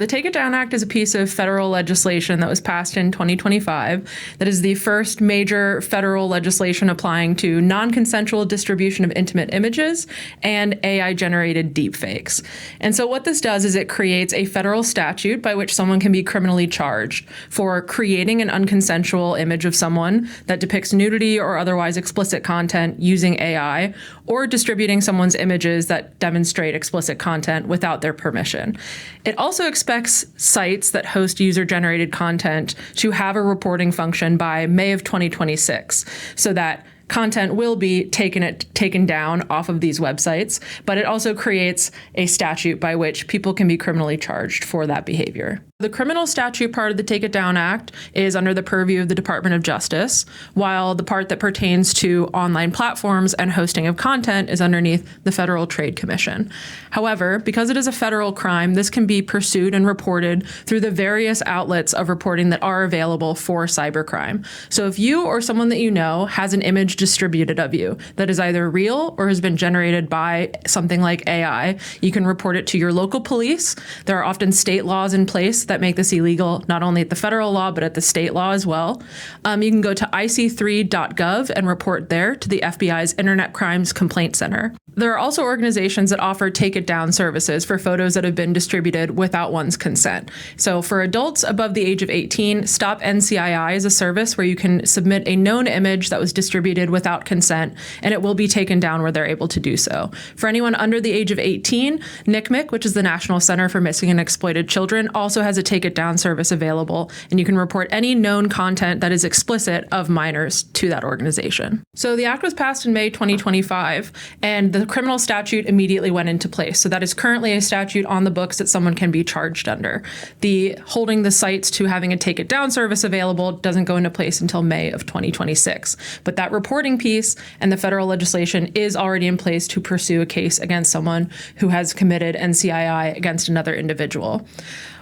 The Take It Down Act is a piece of federal legislation that was passed in 2025 that is the first major federal legislation applying to non-consensual distribution of intimate images and AI-generated deepfakes. And so what this does is it creates a federal statute by which someone can be criminally charged for creating an unconsensual image of someone that depicts nudity or otherwise explicit content using AI, or distributing someone's images that demonstrate explicit content without their permission. It also expects sites that host user-generated content to have a reporting function by May of 2026, so that content will be taken down off of these websites, but it also creates a statute by which people can be criminally charged for that behavior. The criminal statute part of the Take It Down Act is under the purview of the Department of Justice, while the part that pertains to online platforms and hosting of content is underneath the Federal Trade Commission. However, because it is a federal crime, this can be pursued and reported through the various outlets of reporting that are available for cybercrime. So if you or someone that you know has an image distributed of you that is either real or has been generated by something like AI, you can report it to your local police. There are often state laws in place that make this illegal, not only at the federal law, but at the state law as well. You can go to ic3.gov and report there to the FBI's Internet Crimes Complaint Center. There are also organizations that offer take it down services for photos that have been distributed without one's consent. So for adults above the age of 18, Stop NCII is a service where you can submit a known image that was distributed without consent, and it will be taken down where they're able to do so. For anyone under the age of 18, NCMEC, which is the National Center for Missing and Exploited Children, also has a take it down service available, and you can report any known content that is explicit of minors to that organization. So the act was passed in May 2025, and the criminal statute immediately went into place. So that is currently a statute on the books that someone can be charged under. The holding the sites to having a take it down service available doesn't go into place until May of 2026. But that reporting piece and the federal legislation is already in place to pursue a case against someone who has committed NCII against another individual.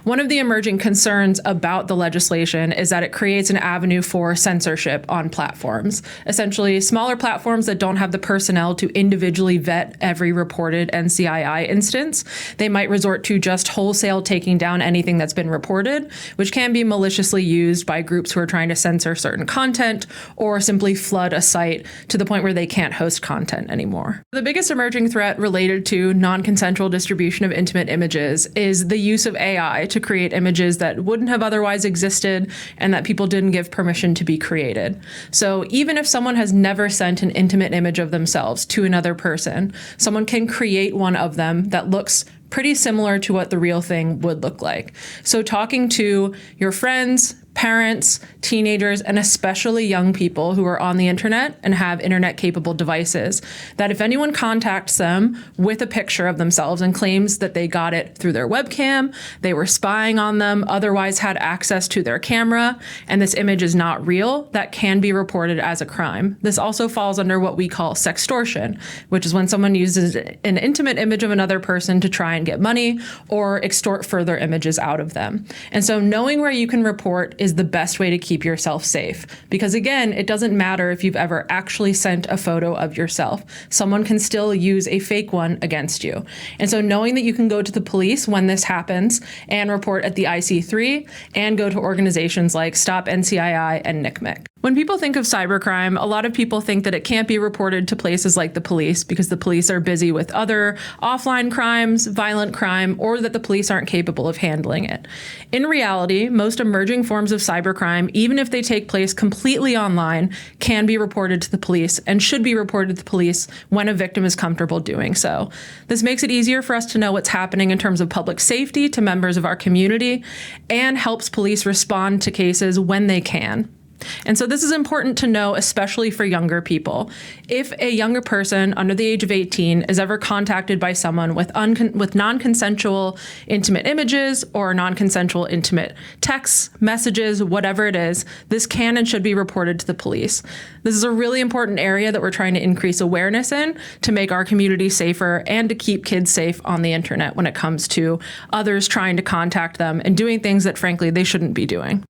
One of the emerging concerns about the legislation is that it creates an avenue for censorship on platforms. Essentially, smaller platforms that don't have the personnel to individually vet every reported NCII instance, they might resort to just wholesale taking down anything that's been reported, which can be maliciously used by groups who are trying to censor certain content or simply flood a site to the point where they can't host content anymore. The biggest emerging threat related to non-consensual distribution of intimate images is the use of AI to create images that wouldn't have otherwise existed and that people didn't give permission to be created. So even if someone has never sent an intimate image of themselves to another person, someone can create one of them that looks pretty similar to what the real thing would look like. So talking to your friends, parents, teenagers, and especially young people who are on the internet and have internet-capable devices, that if anyone contacts them with a picture of themselves and claims that they got it through their webcam, they were spying on them, otherwise had access to their camera, and this image is not real, that can be reported as a crime. This also falls under what we call sextortion, which is when someone uses an intimate image of another person to try and get money or extort further images out of them. And so knowing where you can report is the best way to keep yourself safe. Because again, it doesn't matter if you've ever actually sent a photo of yourself. Someone can still use a fake one against you. And so knowing that you can go to the police when this happens and report at the IC3 and go to organizations like Stop NCII and NCMEC. When people think of cybercrime, a lot of people think that it can't be reported to places like the police because the police are busy with other offline crimes, violent crime, or that the police aren't capable of handling it. In reality, most emerging forms of cybercrime, even if they take place completely online, can be reported to the police and should be reported to the police when a victim is comfortable doing so. This makes it easier for us to know what's happening in terms of public safety to members of our community and helps police respond to cases when they can. And so this is important to know, especially for younger people. If a younger person under the age of 18 is ever contacted by someone with non-consensual intimate images or non-consensual intimate texts, messages, whatever it is, this can and should be reported to the police. This is a really important area that we're trying to increase awareness in to make our community safer and to keep kids safe on the internet when it comes to others trying to contact them and doing things that, frankly, they shouldn't be doing.